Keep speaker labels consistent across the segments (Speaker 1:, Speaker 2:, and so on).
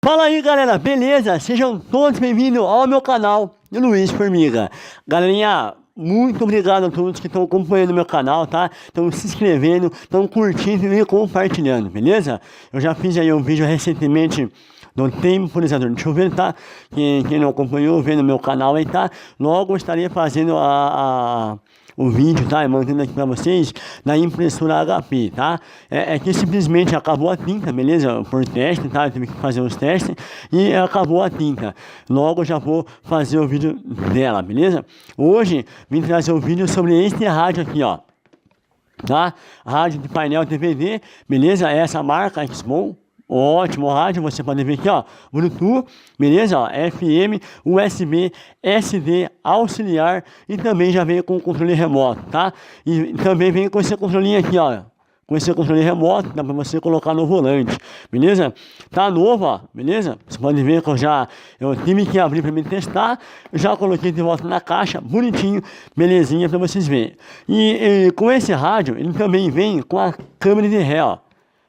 Speaker 1: Fala aí, galera, beleza? Sejam todos bem-vindos ao meu canal, Luiz Formiga. Galerinha, muito obrigado a todos que estão acompanhando o meu canal, tá? Estão se inscrevendo, estão curtindo e compartilhando, beleza? Eu já fiz aí um vídeo recentemente do temporizador de chuveiro, tá? Quem não acompanhou, vê no meu canal aí, tá? Logo eu estarei fazendo o vídeo, tá? E mandando aqui pra vocês da impressora HP, tá? É que simplesmente acabou a tinta, beleza? Por teste, tá? Eu tive que fazer os testes e acabou a tinta. Logo eu já vou fazer o vídeo dela, beleza? Hoje vim trazer um vídeo sobre este rádio aqui, ó. Tá? Rádio de painel DVD, beleza? Essa marca Xbon. Ótimo rádio, você pode ver aqui, ó, Bluetooth, beleza, ó, FM, USB, SD, auxiliar e também já vem com controle remoto, tá? E também vem com esse controlinho aqui, ó, com esse controle remoto, dá pra você colocar no volante, beleza? Tá novo, ó, beleza? Você pode ver que eu tive que abrir pra me testar, já coloquei de volta na caixa, bonitinho, belezinha pra vocês verem. E com esse rádio, ele também vem com a câmera de ré, ó.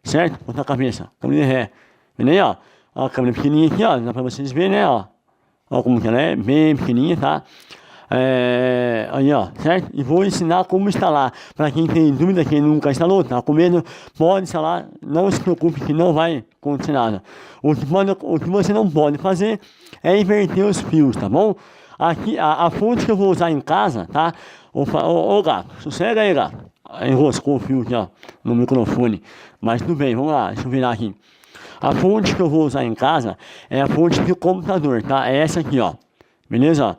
Speaker 1: Certo? Ponta a cabeça, câmera de ré. Vendo aí, ó? Ó, a câmera pequenininha aqui, ó. Dá pra vocês verem, né, ó? Ó como que ela é, bem pequenininha, tá? Aí, ó, certo? E vou ensinar como instalar. Pra quem tem dúvida, quem nunca instalou, tá com medo, pode instalar. Não se preocupe que não vai acontecer nada. O que você não pode fazer é inverter os fios, tá bom? Aqui, a fonte que eu vou usar em casa, tá? Ô gato, sossega aí, gato. Enroscou o fio aqui, ó, no microfone. Mas tudo bem, vamos lá, deixa eu virar aqui. A fonte que eu vou usar em casa é a fonte de computador, tá? É essa aqui, ó. Beleza? Ó.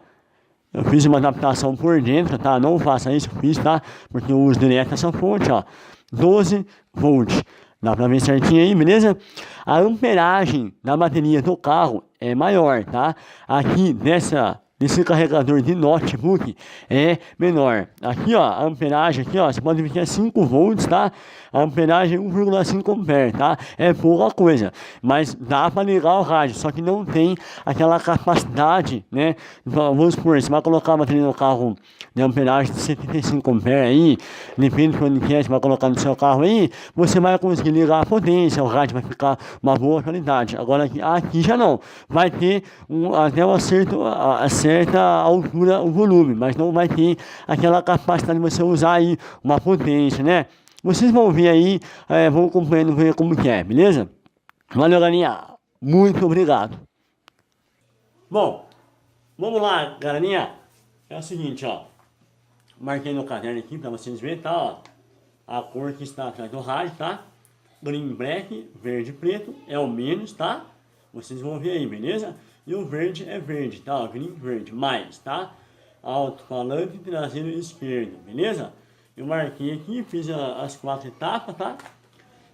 Speaker 1: Eu fiz uma adaptação por dentro, tá? Não faça isso, eu fiz, tá? Porque eu uso direto essa fonte, ó. 12 volts. Dá pra ver certinho aí, beleza? A amperagem da bateria do carro é maior, tá? Aqui desse carregador de notebook é menor. Aqui, ó, a amperagem aqui, ó, você pode ver que é 5 volts, tá? A amperagem é 1,5 ampere, tá? É pouca coisa, mas dá para ligar o rádio, só que não tem aquela capacidade, né? Vamos supor, você vai colocar a bateria no carro de amperagem de 75 ampere aí, depende de quando quer, você vai colocar no seu carro aí, você vai conseguir ligar a potência, o rádio vai ficar uma boa qualidade. Agora aqui já não, vai ter até uma certa altura o volume, mas não vai ter aquela capacidade de você usar aí uma potência, né? Vocês vão ver aí, vão acompanhando, ver como que é, beleza? Valeu, galerinha. Muito obrigado. Bom, vamos lá, galerinha. É o seguinte, ó. Marquei no caderno aqui pra vocês verem, tá? Ó. A cor que está atrás do rádio, tá? Green black, verde e preto, é o menos, tá? Vocês vão ver aí, beleza? E o verde é verde, tá? O green verde, mais, tá? Alto-falante traseiro esquerdo, beleza? Eu marquei aqui, fiz as 4 etapas, tá?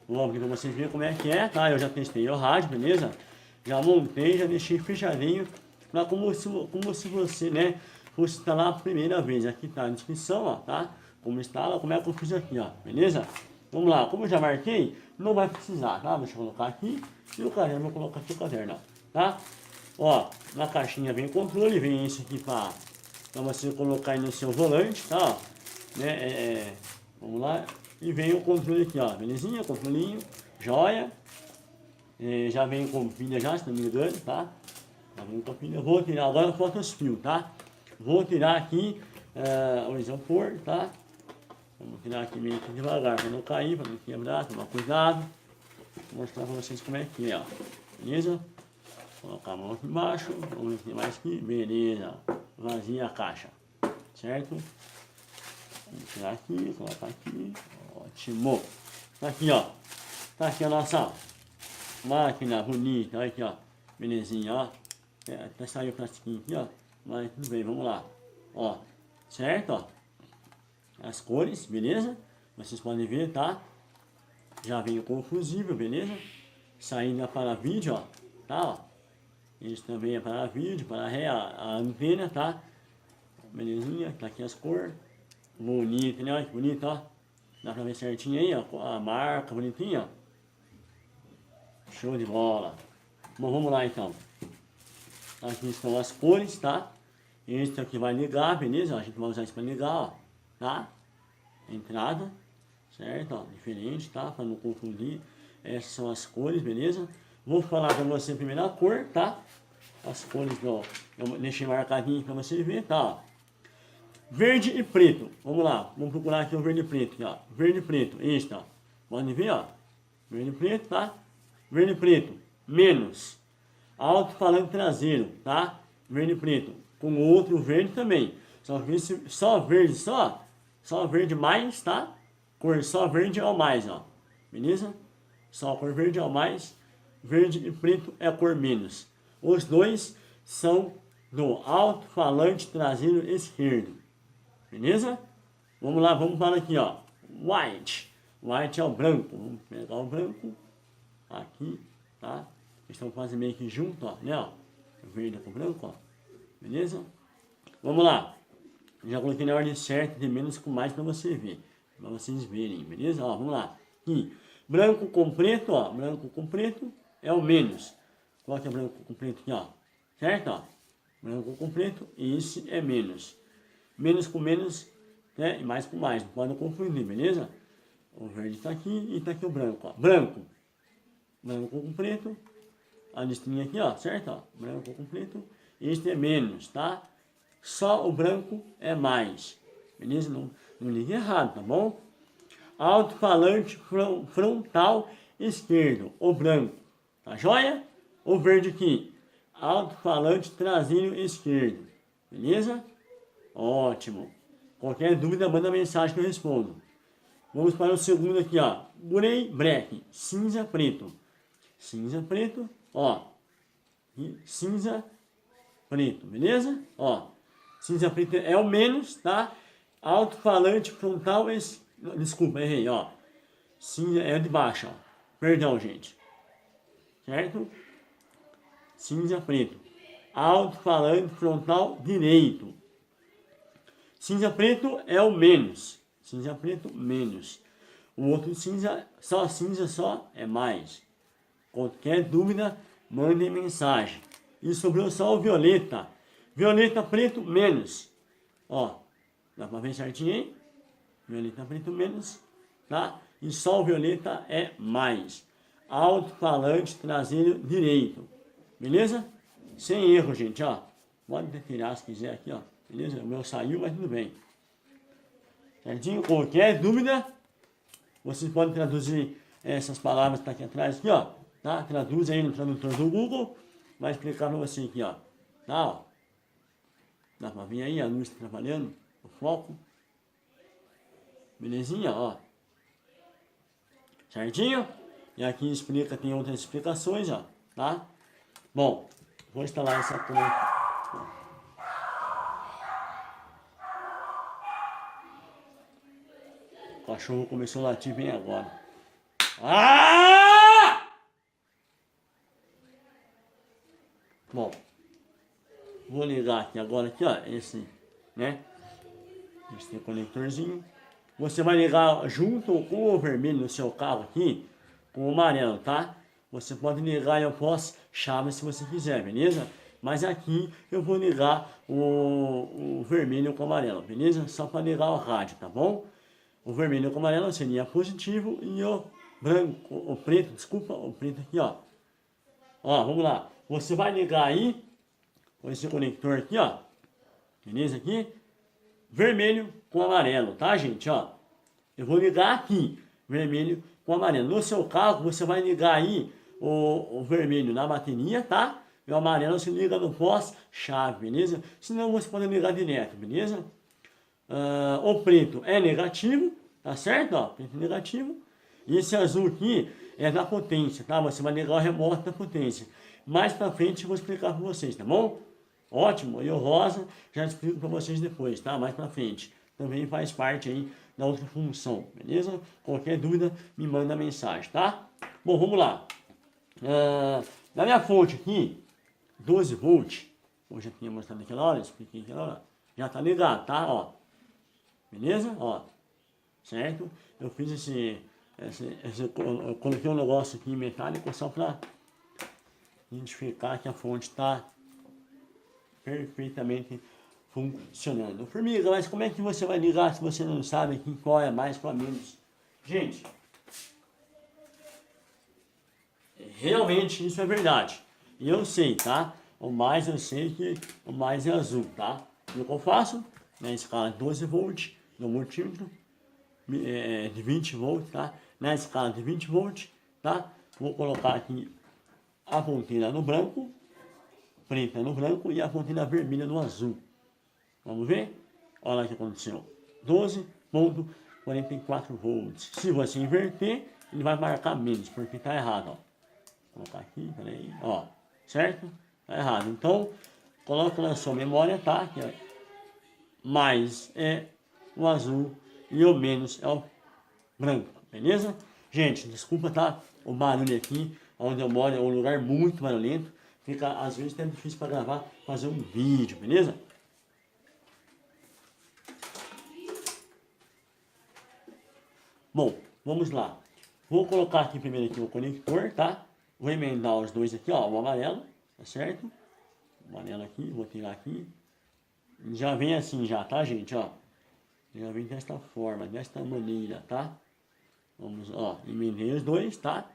Speaker 1: Vou abrir pra vocês verem como é que é, tá? Eu já testei o rádio, beleza? Já montei, já deixei fechadinho, pra como se você, né, fosse instalar a primeira vez. Aqui tá a descrição, ó, tá? Como instala, como é que eu fiz aqui, ó, beleza? Vamos lá, como eu já marquei, não vai precisar, tá? Deixa eu colocar aqui, e o caderno, vou colocar aqui o caderno, ó, tá? Ó, na caixinha vem controle, vem isso aqui pra você colocar aí no seu volante, tá? Ó. Né, vamos lá, e vem o controle aqui, ó, belezinha, controlinho, joia, já vem com pilha já, se não me engano, tá? Já vem com pilha, vou tirar, agora falta os fios, tá? Vou tirar aqui o isopor, tá? Vamos tirar aqui meio que devagar, para não cair, para não quebrar, tomar cuidado. Vou mostrar para vocês como é que é, ó, beleza? Colocar a mão aqui embaixo, vamos ver mais aqui, beleza, vazia a caixa, certo? Vamos tirar aqui, colocar aqui, ótimo. Tá aqui, ó. Tá aqui a nossa máquina bonita, olha aqui, ó. Belezinha, ó. Até saiu o plastiquinho aqui, ó. Mas tudo bem, vamos lá. Ó, certo, ó. As cores, beleza? Vocês podem ver, tá? Já vem com o fusível, beleza? Saída para vídeo, ó. Tá, ó. Isso também é para vídeo, para ré, a antena, tá? Belezinha, tá aqui as cores. Bonito, né? Olha que bonito, ó. Dá pra ver certinho aí, ó. A marca bonitinha, ó. Show de bola. Bom, vamos lá então. Aqui estão as cores, tá? Este aqui vai ligar, beleza? A gente vai usar isso pra ligar, ó. Tá? Entrada, certo? Ó, diferente, tá? Pra não confundir. Essas são as cores, beleza? Vou falar para você primeiro a cor, tá? As cores, ó, eu deixei marcadinho para você ver, tá? Ó. Verde e preto. Vamos lá, vamos procurar aqui o verde e preto, ó. Verde e preto, isso, ó. Pode ver, ó. Verde e preto, tá? Verde e preto, menos. Alto-falante traseiro, tá? Verde e preto. Com outro verde também. Só verde, só verde mais, tá? Cor só verde é o mais, ó. Beleza? Só cor verde é o mais. Verde e preto é a cor menos. Os dois são do alto-falante traseiro esquerdo. Beleza? Vamos lá, vamos falar aqui, ó. White. White é o branco. Vamos pegar o branco. Aqui, tá? Estão quase meio que junto, ó. Né, ó? Verde com branco, ó. Beleza? Vamos lá. Já coloquei na ordem certa, de menos com mais para você ver. Para vocês verem, beleza? Ó, vamos lá. Aqui. Branco com preto, ó. Branco com preto é o menos. Coloca branco com preto aqui, ó. Certo, ó? Branco com preto, e esse é menos. Menos com menos, né? E mais com mais. Não pode confundir, beleza? O verde está aqui e está aqui o branco, ó. Branco. Branco com preto. A listinha aqui, ó. Certo, ó? Branco com preto. Este é menos, tá? Só o branco é mais. Beleza? Não ligue errado, tá bom? Alto-falante frontal esquerdo, o branco. Tá joia? O verde aqui. Alto-falante traseiro esquerdo. Beleza? Ótimo. Qualquer dúvida, manda mensagem que eu respondo. Vamos para o segundo aqui, ó. Grey black, cinza preto. Cinza preto, ó. E cinza preto, beleza? Ó. Cinza preto é o menos, tá? Alto-falante frontal desculpa, errei, ó. Cinza é de baixo, ó. Perdão, gente. Certo? Cinza preto. Alto-falante frontal direito. Cinza preto é o menos. Cinza preto, menos. O outro cinza só é mais. Qualquer dúvida, mande mensagem. E sobrou só o violeta. Violeta preto, menos. Ó, dá pra ver certinho aí? Violeta preto, menos. Tá? E só o violeta é mais. Alto-falante traseiro direito. Beleza? Sem erro, gente, ó. Pode tirar se quiser aqui, ó. Beleza? O meu saiu, mas tudo bem. Certinho? Qualquer dúvida, vocês podem traduzir essas palavras que tá aqui atrás, aqui, ó. Tá? Traduz aí no tradutor do Google. Vai explicar pra você aqui, ó. Tá, ó. Dá pra ver aí a luz tá trabalhando? O foco. Belezinha, ó. Certinho? E aqui explica, tem outras explicações, ó. Tá? Bom, vou instalar essa conta. O cachorro começou a latir bem agora. Ah! Bom, vou ligar aqui agora, aqui, ó, esse, né? Esse conectorzinho. Você vai ligar junto com o vermelho no seu carro aqui, com o amarelo, tá? Você pode ligar e eu posso chave se você quiser, beleza? Mas aqui eu vou ligar o vermelho com o amarelo, beleza? Só para ligar o rádio, tá bom? O vermelho com o amarelo seria positivo e o branco, o preto, desculpa, o preto aqui, ó. Ó, vamos lá. Você vai ligar aí com esse conector aqui, ó. Beleza aqui? Vermelho com amarelo, tá, gente, ó? Eu vou ligar aqui, vermelho com amarelo. No seu carro, você vai ligar aí o vermelho na bateria, tá? E o amarelo você liga no pós-chave, beleza? Senão você pode ligar direto, beleza? O preto é negativo, tá certo? Ó, preto negativo. E esse azul aqui é da potência, tá? Você vai ligar o remoto da potência. Mais pra frente eu vou explicar pra vocês, tá bom? Ótimo. E o rosa já explico pra vocês depois, tá? Mais pra frente. Também faz parte aí da outra função, beleza? Qualquer dúvida, me manda mensagem, tá? Bom, vamos lá. Na minha fonte aqui, 12 volts. Eu já tinha mostrado naquela hora, expliquei naquela hora. Já tá ligado, tá? Ó. Beleza? Ó. Certo? Eu fiz eu coloquei um negócio aqui metálico só para identificar que a fonte está perfeitamente funcionando. Formiga, mas como é que você vai ligar se você não sabe aqui qual é mais, qual é menos? Gente, realmente isso é verdade. E eu sei, tá? O mais eu sei que o mais é azul, tá? E o que eu faço? Na escala 12 volts, no multímetro, de 20 volts, tá? Na escala de 20 volts, tá? Vou colocar aqui a ponteira no branco, preta no branco e a ponteira vermelha no azul. Vamos ver? Olha o que aconteceu. 12,44 volts. Se você inverter, ele vai marcar menos, porque está errado, ó. Vou colocar aqui, peraí, ó. Certo? Tá errado. Então, coloca na sua memória, tá? Que mais é o azul e o menos é o branco, beleza? Gente, desculpa, tá? O barulho aqui, onde eu moro, é um lugar muito barulhento. Fica, às vezes, até difícil para gravar, fazer um vídeo, beleza? Bom, vamos lá. Vou colocar aqui primeiro aqui o conector, tá? Vou emendar os dois aqui, ó, o amarelo, tá certo? O amarelo aqui, vou tirar aqui. Já vem assim já, tá, gente, ó? Já vem desta forma, desta maneira, tá? Vamos, ó, emendei os dois, tá?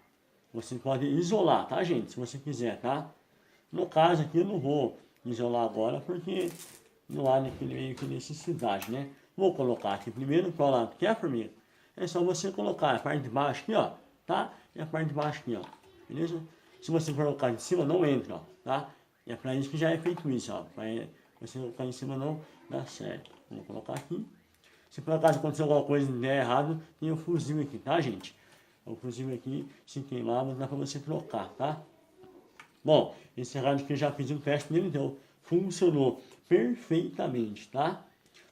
Speaker 1: Você pode isolar, tá, gente? Se você quiser, tá? No caso aqui eu não vou isolar agora porque não há meio que necessidade, né? Vou colocar aqui primeiro, qual lado que é, formiga? É só você colocar a parte de baixo aqui, ó, tá? E a parte de baixo aqui, ó, beleza? Se você colocar de cima, não entra, ó, tá? E é pra isso que já é feito isso, ó. Pra você colocar em cima não dá certo. Vou colocar aqui. Se por acaso acontecer alguma coisa e der errado, tem o fusível aqui, tá, gente? O fusível aqui, se queimar, dá pra você trocar, tá? Bom, esse rádio aqui eu já fiz um teste nele, então funcionou perfeitamente, tá?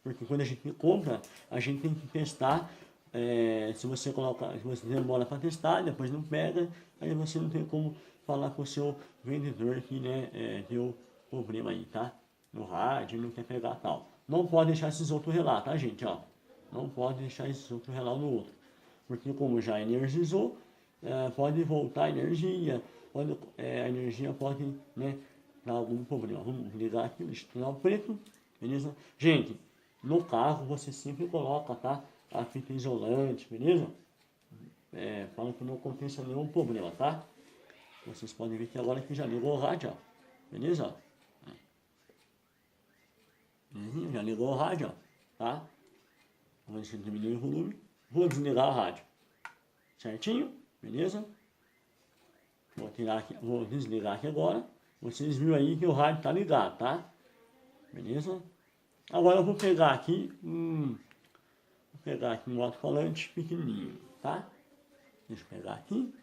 Speaker 1: Porque quando a gente compra, a gente tem que testar. Se você demora para testar, depois não pega, aí você não tem como falar com o seu vendedor que, né, deu problema aí, tá? No rádio, não quer pegar tal. Não pode deixar esses outros relar, tá, gente, ó? Não pode deixar esses outros relar no outro. Porque como já energizou, pode voltar a energia, a energia pode, né, dar algum problema. Vamos ligar aqui o sinal preto, beleza? Gente, no carro você sempre coloca, tá? A fita isolante, beleza? Fala que não aconteça nenhum problema, tá? Vocês podem ver que agora que já ligou o rádio, ó. Beleza? Já ligou o rádio, ó. Tá? Vou diminuir o volume. Vou desligar o rádio. Certinho? Beleza? Vou tirar aqui, vou desligar aqui agora. Vocês viram aí que o rádio tá ligado, tá? Beleza? Agora eu vou pegar aqui um alto-falante pequenininho, tá? Deixa eu pegar aqui.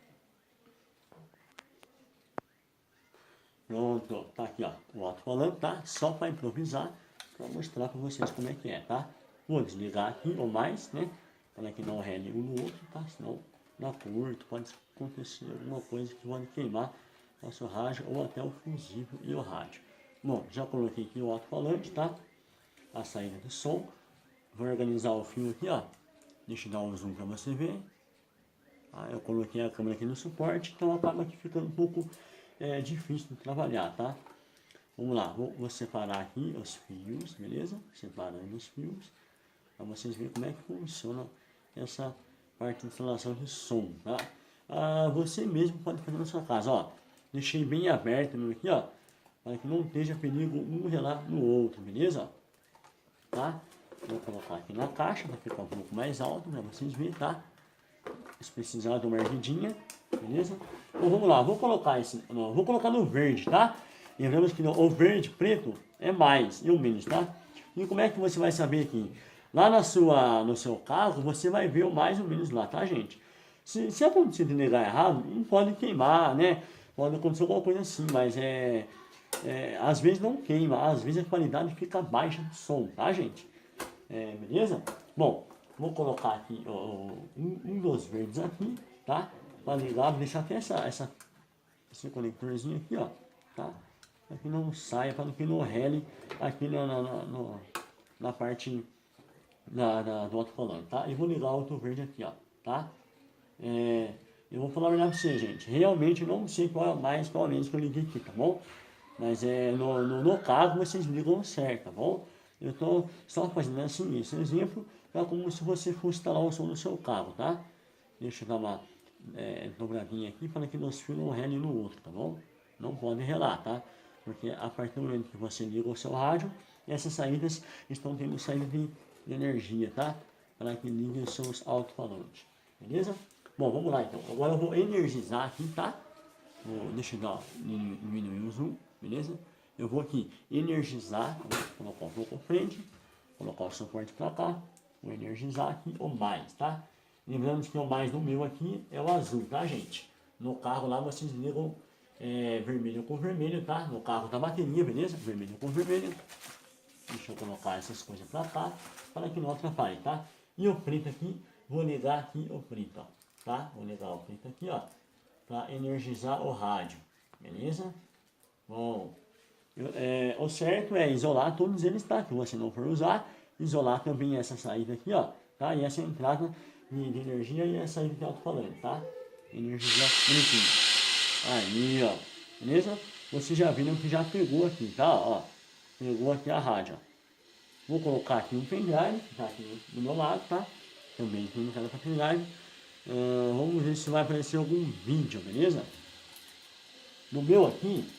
Speaker 1: Pronto, tá aqui, ó, o alto-falante, tá? Só para improvisar, para mostrar para vocês como é que é, tá? Vou desligar aqui ou mais, né? Para que não rele um no outro, tá? Senão dá curto, pode acontecer alguma coisa que pode queimar nosso rádio ou até o fusível e o rádio. Bom, já coloquei aqui o alto-falante, tá? A saída do som. Vou organizar o fio aqui, ó. Deixa eu dar um zoom para você ver. Eu coloquei a câmera aqui no suporte, então acaba aqui ficando um pouco difícil de trabalhar, tá? Vamos lá, vou separar aqui os fios, beleza? Separando os fios, para vocês verem como é que funciona essa parte de instalação de som, tá? Você mesmo pode fazer na sua casa, ó. Deixei bem aberto aqui, ó, para que não esteja perigo um relar no outro, beleza? Tá? Vou colocar aqui na caixa para ficar um pouco mais alto para vocês verem, tá? Se precisar de uma erguidinha, beleza? Então vamos lá, vou colocar no verde, tá? Lembramos que o verde preto é mais e o menos, tá? E como é que você vai saber aqui? Lá no seu carro, você vai ver o mais e o menos lá, tá, gente? Se acontecer de ligar errado, não pode queimar, né? Pode acontecer alguma coisa assim, mas às vezes não queima, às vezes a qualidade fica baixa do som, tá, gente? Beleza? Bom, vou colocar aqui um dos verdes aqui, tá? Para ligar, vou deixar até esse conectorzinho aqui, ó, tá? Para que não saia, para que não rele aqui na parte do alto-falante, tá? E vou ligar o outro verde aqui, ó, tá? Eu vou falar a verdade pra você, gente. Realmente não sei qual é mais, qual é menos que eu liguei aqui, tá bom? Mas no caso vocês ligam certo, tá bom? Eu estou só fazendo assim, esse exemplo, é como se você fosse instalar o som no seu carro, tá? Deixa eu dar uma dobradinha aqui para que meus fios não relem no outro, tá bom? Não pode relar, tá? Porque a partir do momento que você liga o seu rádio, essas saídas estão tendo saída de energia, tá? Para que ligue os seus alto-falantes, beleza? Bom, vamos lá então. Agora eu vou energizar aqui, tá? Deixa eu diminuir o zoom, beleza? Eu vou aqui energizar, vou colocar o foco frente, colocar o suporte para cá, vou energizar aqui o mais, tá? Lembrando que o mais do meu aqui é o azul, tá, gente? No carro lá vocês ligam vermelho com vermelho, tá? No carro da bateria, beleza? Vermelho com vermelho. Deixa eu colocar essas coisas para cá, para que não atrapalhe, tá? E o preto aqui, vou ligar aqui o preto, ó, tá? Vou ligar o preto aqui, ó, para energizar o rádio, beleza? Bom, o certo é isolar todos eles, tá? Que você não for usar, isolar também essa saída aqui, ó, tá? E essa entrada de energia e essa saída de alto-falante, tá? Energizar bonitinho. Aí, ó, beleza? Vocês já viram que já pegou aqui, tá? Ó, pegou aqui a rádio, ó. Vou colocar aqui um pendrive, que tá aqui do meu lado, tá? Também tem no canal para pendrive. Vamos ver se vai aparecer algum vídeo, beleza? No meu aqui,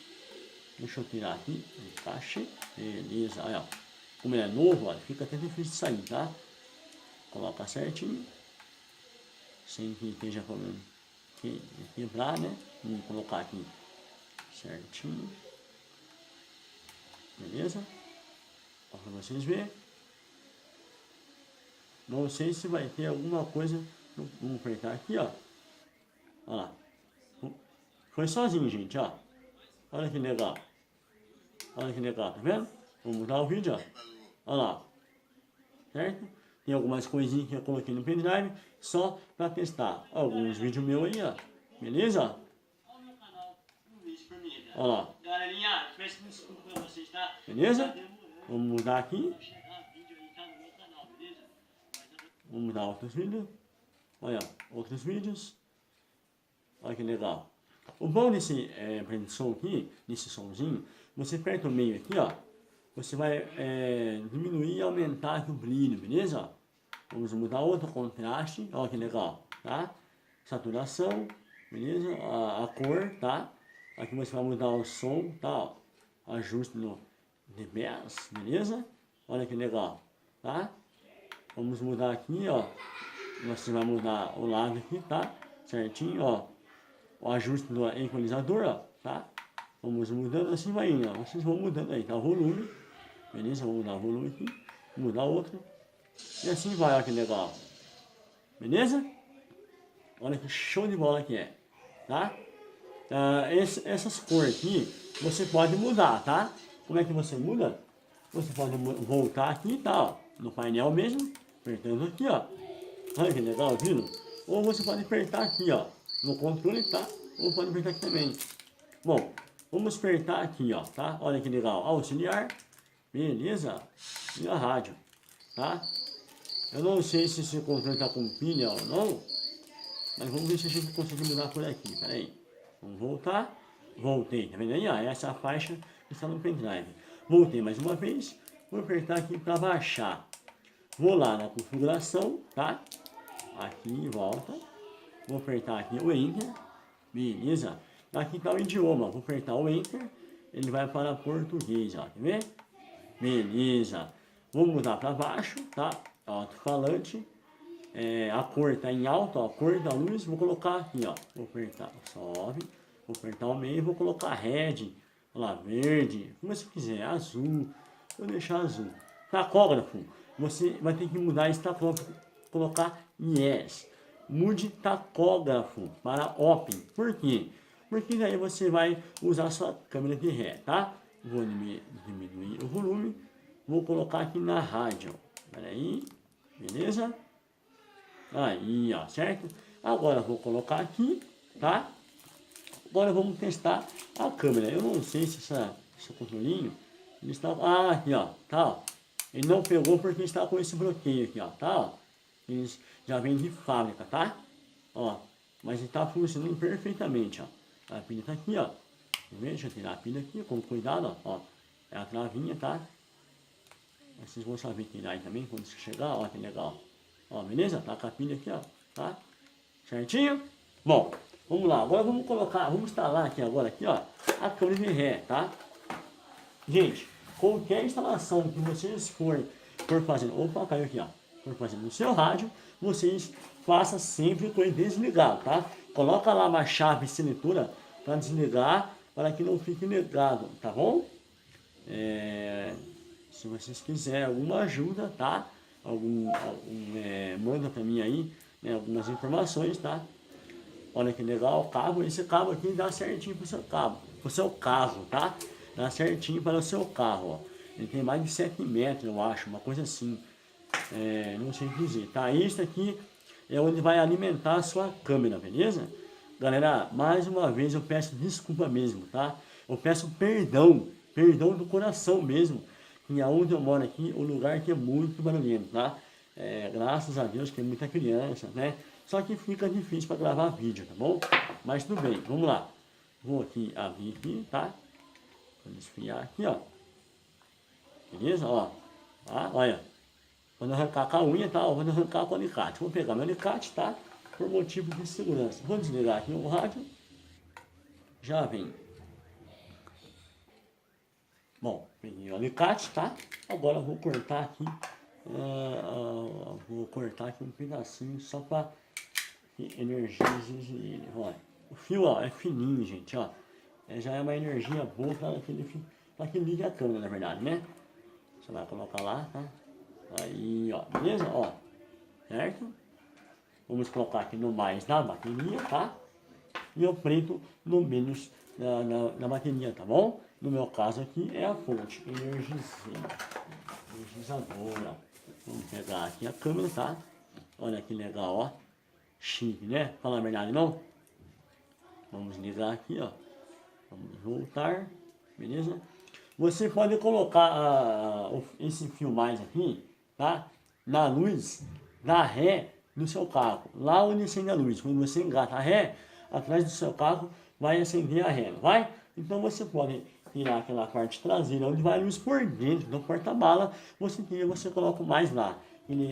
Speaker 1: deixa eu tirar aqui, encaixe, beleza, aí ó. Como ele é novo, ó, fica até difícil de sair, tá? Coloca certinho, sem que esteja falando quebrar, né? Vou colocar aqui certinho, beleza? Ó, pra vocês verem. Não sei se vai ter alguma coisa. Vamos apertar aqui, ó. Olha lá. Foi sozinho, gente, ó. Olha que legal. Olha que legal, tá vendo? Vamos mudar o vídeo, ó. Olha lá. Certo? Tem algumas coisinhas que eu coloquei no pendrive só para testar. Alguns vídeos meus aí, ó. Beleza? Olha lá. Galerinha, peço desculpa pra vocês, tá? Beleza? Vamos mudar aqui. Vamos mudar outros vídeos. Olha, outros vídeos. Olha que legal. O bom desse som aqui, desse somzinho, você aperta o meio aqui, ó. Você vai diminuir e aumentar aqui o brilho, beleza? Vamos mudar outro contraste, olha que legal, tá? Saturação, beleza? A cor, tá? Aqui você vai mudar o som, tá? Ajuste no dBs, beleza? Olha que legal, tá? Vamos mudar aqui, ó. Você vai mudar o lado aqui, tá? Certinho, ó. O ajuste do equalizador, ó, tá? Vamos mudando assim, vai indo, ó. Vocês vão mudando aí, tá? O volume, beleza? Vou mudar o volume aqui, mudar outro. E assim vai, ó, que legal. Beleza? Olha que show de bola que é, tá? Essas cores aqui, você pode mudar, tá? Como é que você muda? Você pode voltar aqui, tá? Ó, no painel mesmo, apertando aqui, ó. Olha que legal, viu? Ou você pode apertar aqui, ó, no controle, tá? Ou pode apertar aqui também. Bom, vamos apertar aqui, ó, tá? Olha que legal, auxiliar, beleza? E a rádio, tá? Eu não sei se esse controle tá com pilha ou não, mas vamos ver se a gente consegue mudar por aqui, peraí. Vamos voltar, voltei, tá vendo aí, ó? Essa é a faixa que está no pendrive. Voltei mais uma vez, vou apertar aqui para baixar. Vou lá na configuração, tá? Aqui, volta. Vou apertar aqui o Enter. Beleza. Aqui está o idioma. Vou apertar o Enter. Ele vai para português, ó. Quer ver? Beleza. Vou mudar para baixo, tá? Alto-falante. A cor está em alto, ó. A cor da luz. Vou colocar aqui, ó. Vou apertar, sobe. Vou apertar o meio. Vou colocar red. Olha lá, verde. Como você quiser. Azul. Vou deixar azul. Tacógrafo. Você vai ter que mudar esse tacógrafo. Colocar yes. Mude tacógrafo para open. Por quê? Porque daí você vai usar sua câmera de ré, tá? Vou diminuir o volume. Vou colocar aqui na rádio. Espera aí. Beleza? Aí, ó, certo? Agora vou colocar aqui, tá? Agora vamos testar a câmera. Eu não sei se esse controlinho ele está... aqui, ó, tá? Ó. Ele não pegou porque está com esse bloqueio aqui, ó, tá? Ó. Eles já vêm de fábrica, tá? Ó, mas ele está funcionando perfeitamente, ó. A pilha tá aqui, ó. Deixa eu tirar a pilha aqui, com cuidado, ó. É a travinha, tá? Vocês vão saber tirar aí também quando você chegar, ó, que legal. Ó, beleza? Tá com a pilha aqui, ó, tá? Certinho? Bom, vamos lá, agora vamos instalar aqui agora, aqui, ó, a câmera de ré, tá? Gente, qualquer instalação que vocês for fazendo, opa, caiu aqui, ó, for fazendo no seu rádio, vocês façam sempre com ele desligado, tá? Coloca lá uma chave seletora para desligar, para que não fique ligado, tá bom? Se vocês quiserem alguma ajuda, tá? Manda para mim aí, né, algumas informações, tá? Olha que legal o cabo, esse cabo aqui dá certinho pro seu carro, tá? Dá certinho para o seu carro, ó. Ele tem mais de 7 metros, eu acho, uma coisa assim. Não sei dizer, tá? Isso aqui é onde vai alimentar a sua câmera, beleza? Galera, mais uma vez eu peço desculpa mesmo, tá? Eu peço perdão do coração mesmo, que aonde eu moro aqui, o lugar aqui é muito barulhento, tá? Graças a Deus que tem muita criança, né? Só que fica difícil para gravar vídeo, tá bom? Mas tudo bem, vamos lá. Vou aqui abrir aqui, tá? Vou desfiar aqui, ó. Beleza? Ó. Tá? Olha. Quando arrancar com a unha, tá? Vou arrancar com o alicate. Vou pegar meu alicate, tá? Por motivo de segurança. Vou desligar aqui o rádio. Já vem. Bom, peguei o alicate, tá? Agora eu vou cortar aqui. Vou cortar aqui um pedacinho só para energizar ele. Olha. O fio, ó, é fininho, gente, ó. Já é uma energia boa para que ligue a câmera, na verdade, né? Você vai colocar lá, tá? Aí, ó, beleza? Ó, certo? Vamos colocar aqui no mais da bateria, tá? E o preto no menos na bateria, tá bom? No meu caso aqui é a fonte energizadora. Vamos pegar aqui a câmera, tá? Olha que legal, ó. Chique, né? Fala a verdade, não? Vamos ligar aqui, ó. Vamos voltar, beleza? Você pode colocar esse fio mais aqui, tá? Na luz da ré do seu carro. Lá onde acende a luz. Quando você engata a ré, atrás do seu carro vai acender a ré, não vai? Então você pode tirar aquela parte traseira onde vai a luz por dentro do porta-mala. Você coloca o mais lá.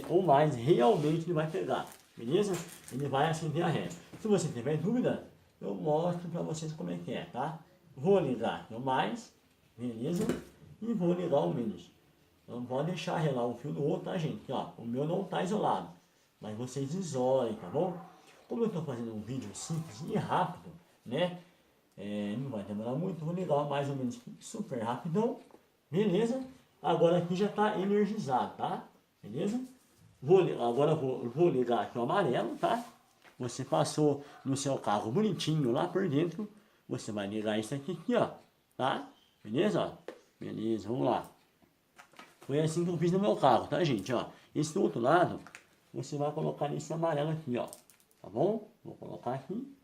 Speaker 1: O mais realmente ele vai pegar, beleza? Ele vai acender a ré. Se você tiver dúvida, eu mostro para vocês como é que é, tá? Vou ligar o mais, beleza? E vou ligar o menos. Não pode deixar relar um fio do outro, tá, gente? Aqui, ó, o meu não tá isolado, mas vocês isolem, tá bom? Como eu tô fazendo um vídeo simples e rápido, né? Não vai demorar muito, vou ligar mais ou menos super rapidão, beleza? Agora aqui já tá energizado, tá? Beleza? Agora vou ligar aqui o amarelo, tá? Você passou no seu carro bonitinho lá por dentro, você vai ligar isso aqui, ó, tá? Beleza? Ó? Beleza, vamos lá. Foi assim que eu fiz no meu carro, tá, gente? Ó, esse do outro lado, você vai colocar nesse amarelo aqui, ó. Tá bom? Vou colocar aqui.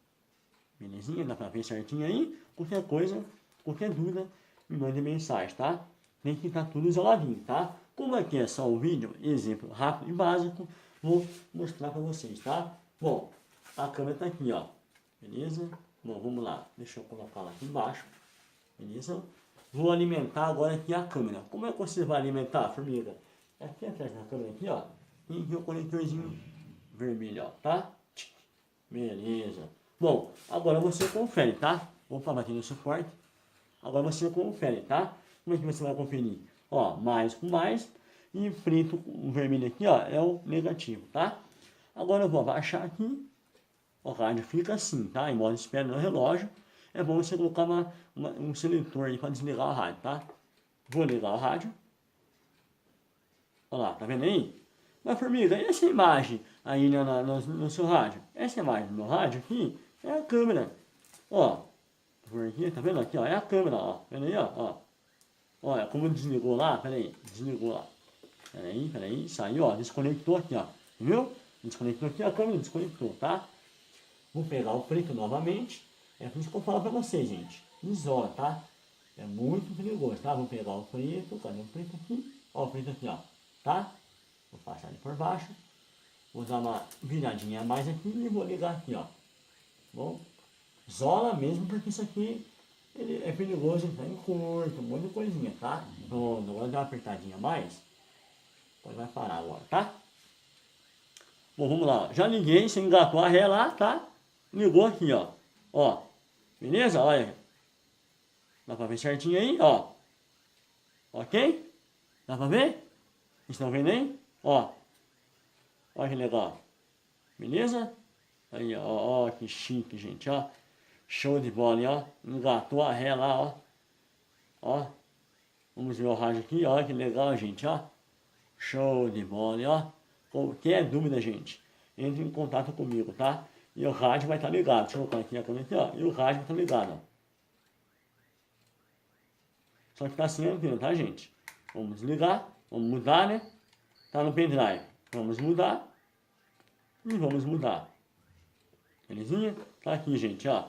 Speaker 1: Belezinha? Dá pra ver certinho aí? Qualquer coisa, qualquer dúvida, me mande mensagem, tá? Tem que estar tudo isoladinho, tá? Como aqui é só um vídeo, exemplo rápido e básico, vou mostrar pra vocês, tá? Bom, a câmera tá aqui, ó. Beleza? Bom, vamos lá. Deixa eu colocar lá aqui embaixo. Beleza? Vou alimentar agora aqui a câmera. Como é que você vai alimentar, formiga? Aqui atrás da câmera aqui, ó. Tem aqui o conectorzinho vermelho, ó, tá? Beleza. Bom, agora você confere, tá? Vou falar aqui no suporte. Agora você confere, tá? Como é que você vai conferir? Ó, mais com mais. E preto com vermelho aqui, ó, é o negativo, tá? Agora eu vou abaixar aqui. O rádio fica assim, tá? Em modo espera no relógio. É bom você colocar um seletor aí para desligar o rádio, tá? Vou ligar o rádio. Olha lá, tá vendo aí? Mas formiga, e essa imagem aí no seu rádio? Essa imagem do meu rádio aqui é a câmera. Ó, aqui, tá vendo aqui, ó? É a câmera, ó. Tá vendo aí, ó? Olha, como desligou lá, peraí, desligou lá. Peraí, saiu, ó, desconectou aqui, ó. Viu? Desconectou aqui, a câmera desconectou, tá? Vou pegar o preto novamente. É por isso que eu falo pra vocês, gente. Isola, tá? É muito perigoso, tá? Vou pegar o preto, cadê o preto aqui? Ó, o preto aqui, ó, tá? Vou passar ele por baixo. Vou dar uma viradinha a mais aqui e vou ligar aqui, ó. Bom, isola mesmo, porque isso aqui ele é perigoso, tá em curto, um monte de coisinha, tá? Pronto, agora dá uma apertadinha a mais. Depois vai parar agora, tá? Bom, vamos lá. Já liguei, você engatou a ré lá, tá? Ligou aqui, ó. Ó. Beleza? Olha. Dá pra ver certinho aí, ó. Ok? Dá pra ver? Estão vendo aí? Ó. Olha que legal. Beleza? Aí, ó, que chique, gente, ó. Show de bola, hein, ó. Engatou a ré lá, ó. Ó. Vamos ver o rádio aqui, ó. Que legal, gente, ó. Show de bola, hein, ó. Qualquer dúvida, gente, entre em contato comigo, tá? E o rádio vai estar ligado. Deixa eu colocar aqui a câmera aqui, ó. E o rádio vai estar ligado, ó. Só que tá sem antena, tá, gente? Vamos ligar, vamos mudar, né? Tá no pendrive. Vamos mudar. E vamos mudar. Belezinha? Tá aqui, gente, ó.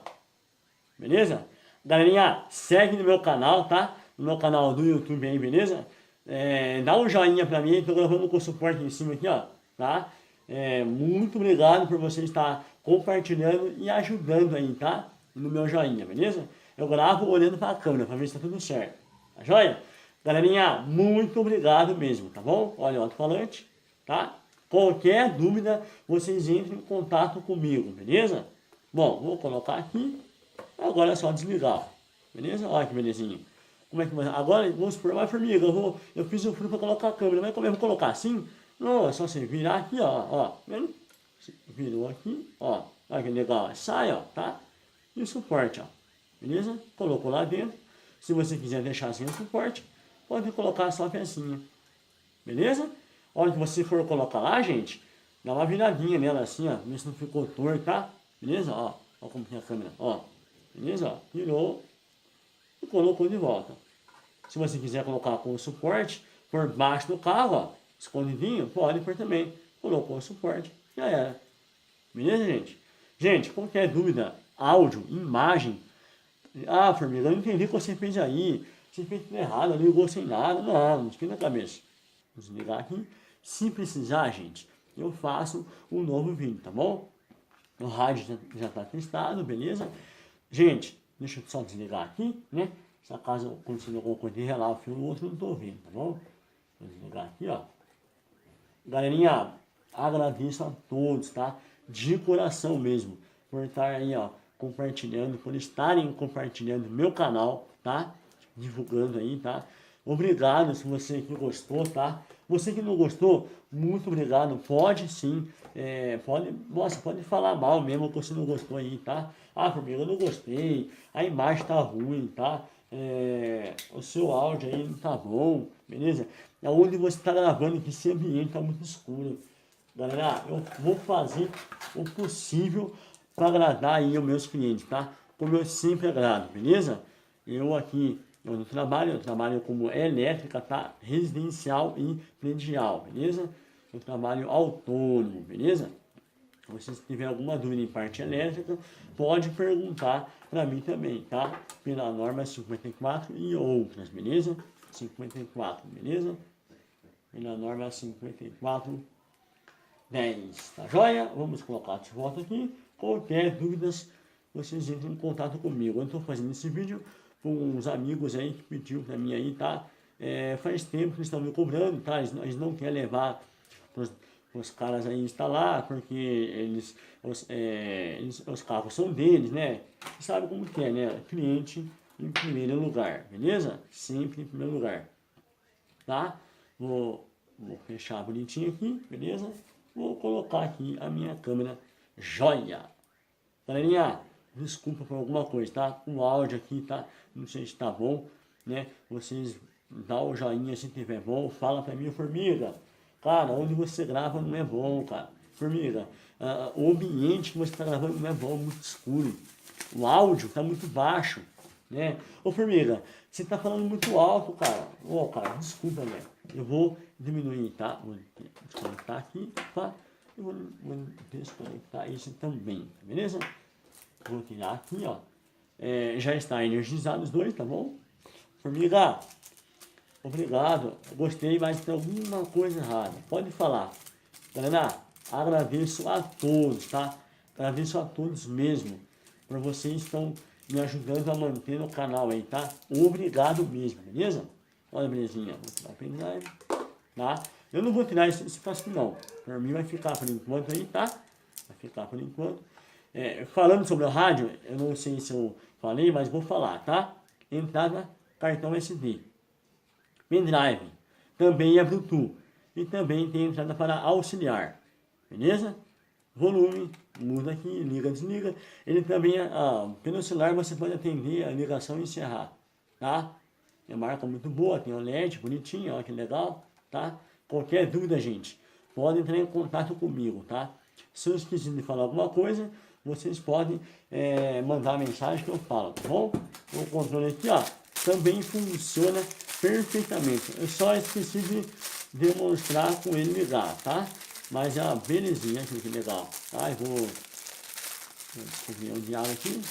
Speaker 1: Beleza? Galerinha, segue no meu canal, tá? No meu canal do YouTube aí, beleza? Dá um joinha pra mim, tô gravando com o suporte em cima aqui, ó. Tá? Muito obrigado por você estar compartilhando e ajudando aí, tá? No meu joinha, beleza? Eu gravo olhando pra câmera pra ver se tá tudo certo. Tá joia? Galerinha, muito obrigado mesmo, tá bom? Olha o alto-falante, tá? Qualquer dúvida, vocês entrem em contato comigo, beleza? Bom, vou colocar aqui. Agora é só desligar, beleza? Olha que belezinha. Como é que vai? Agora, vamos supor, mas formiga, eu fiz o furo para colocar a câmera, mas como eu vou colocar assim? Não, é só você virar aqui, ó, vendo? Virou aqui, ó, olha que legal, sai, ó, tá? E o suporte, ó, beleza? Colocou lá dentro. Se você quiser deixar sem o suporte, pode colocar só a pecinha, beleza? A hora que você for colocar lá, gente, dá uma viradinha nela assim, ó, ver se não ficou torto, tá? Beleza? Ó como tem a câmera, ó. Beleza? Ó, virou e colocou de volta. Se você quiser colocar com o suporte por baixo do carro, ó, escondidinho, pode pôr também. Colocou o suporte, já era. Beleza, gente? Gente, qualquer dúvida, áudio, imagem. Ah, formiga, eu não entendi o que você fez aí. Você fez tudo errado, ligou sem nada. Não fica na cabeça. Vou desligar aqui. Se precisar, gente, eu faço um novo vídeo, tá bom? O rádio já está testado, beleza? Gente, deixa eu só desligar aqui, né? Se acaso acontecer alguma coisa de relar o fio, o outro não estou vendo, tá bom? Vou desligar aqui, ó. Galerinha, agradeço a todos, tá? De coração mesmo, por estar aí, ó, compartilhando, por estarem compartilhando meu canal, tá? Divulgando aí, tá? Obrigado se você que gostou, tá? Você que não gostou, muito obrigado. Pode sim, pode falar mal mesmo que você não gostou aí, tá? Ah, formiga, eu não gostei, a imagem tá ruim, tá? O seu áudio aí não tá bom, beleza? Onde você tá gravando, que esse ambiente tá muito escuro. Galera, eu vou fazer o possível para agradar aí os meus clientes, tá? Como eu sempre agrado, beleza? Eu trabalho como elétrica, tá? Residencial e predial, beleza? Eu trabalho autônomo, beleza? Se você tiver alguma dúvida em parte elétrica, pode perguntar para mim também, tá? Pela norma 54 e outras, beleza? 54, beleza? Pela norma 54, 10, tá joia? Vamos colocar de volta aqui. Qualquer dúvidas, vocês entram em contato comigo. Eu estou fazendo esse vídeo com uns amigos aí que pediu para mim aí, tá? Faz tempo que eles estão me cobrando, tá? Eles não querem levar os caras aí instalar, porque os carros são deles, né? Você sabe como que é, né? Cliente em primeiro lugar, beleza? Sempre em primeiro lugar, tá? Vou fechar bonitinho aqui, beleza? Vou colocar aqui a minha câmera joia. Galerinha, desculpa por alguma coisa, tá? O áudio aqui, tá? Não sei se tá bom, né? Vocês dá o joinha se tiver bom, fala pra mim, formiga. Cara, onde você grava não é bom, cara. Formiga, o ambiente que você tá gravando não é bom, muito escuro. O áudio tá muito baixo, né? Ô, formiga, você tá falando muito alto, cara. Ô, cara, desculpa, né? Eu vou diminuir, tá? Vou desconectar aqui, tá? E vou desconectar isso também, beleza? Vou tirar aqui, ó. Já está energizado os dois, tá bom? Formiga, obrigado. Gostei, mas tem alguma coisa errada. Pode falar. Galera, agradeço a todos, tá? Agradeço a todos mesmo. Por vocês estão me ajudando a manter o canal aí, tá? Obrigado mesmo, beleza? Olha, belezinha. Vou tirar o pendrive, tá? Eu não vou tirar esse plástico não. Por mim vai ficar por enquanto aí, tá? Vai ficar por enquanto. Falando sobre o rádio, eu não sei se eu falei, mas vou falar, tá? Entrada cartão SD. Pendrive. Também é Bluetooth. E também tem entrada para auxiliar. Beleza? Volume, muda aqui, liga, desliga. Ele também, pelo celular você pode atender a ligação e encerrar, tá? É uma marca muito boa, tem um LED bonitinho, olha que legal, tá? Qualquer dúvida, gente, pode entrar em contato comigo, tá? Se eu esqueci de falar alguma coisa, vocês podem mandar mensagem que eu falo, tá bom? O controle aqui, ó, também funciona perfeitamente. Eu só esqueci de demonstrar com ele ligado, tá? Mas é uma belezinha, que legal. Tá, eu vou um de água aqui.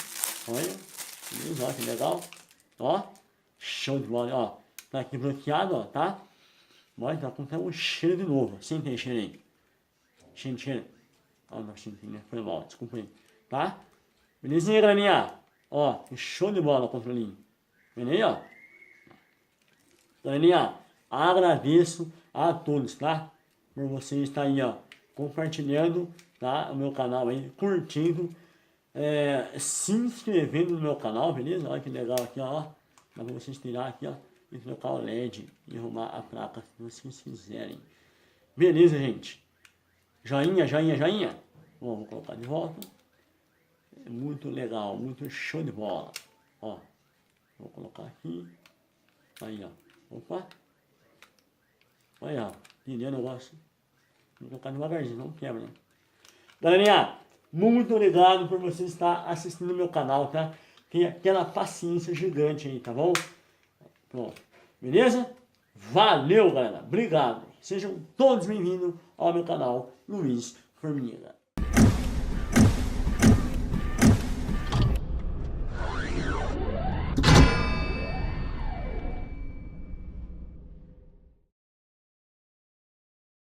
Speaker 1: Olha, beleza, ó, que legal. Ó, show de bola, ó. Tá aqui bloqueado, ó, tá? Olha, tá com um cheiro de novo. Sente aí, cheiro aí. Cheiro. Ó, não senti, né? Foi mal, desculpa aí. Tá? Belezinha, galerinha? Ó, show de bola o controlinho. Beleza, ó? Galerinha, agradeço a todos, tá? Por você estar aí, ó, compartilhando, tá? O meu canal aí, curtindo, se inscrevendo no meu canal, beleza? Olha que legal aqui, ó. Dá pra vocês tirar aqui, ó, e trocar o LED e arrumar a placa se vocês quiserem. Beleza, gente? Joinha. Bom, vou colocar de volta. É muito legal, muito show de bola. Ó, vou colocar aqui. Aí, ó. Opa. Olha, ó. Entendeu o negócio? Vou colocar devagarzinho, não quebra, né? Galerinha, muito obrigado por você estar assistindo o meu canal, tá? Tenha aquela paciência gigante aí, tá bom? Pronto. Beleza? Valeu, galera. Obrigado. Sejam todos bem-vindos ao meu canal Luiz Formiga.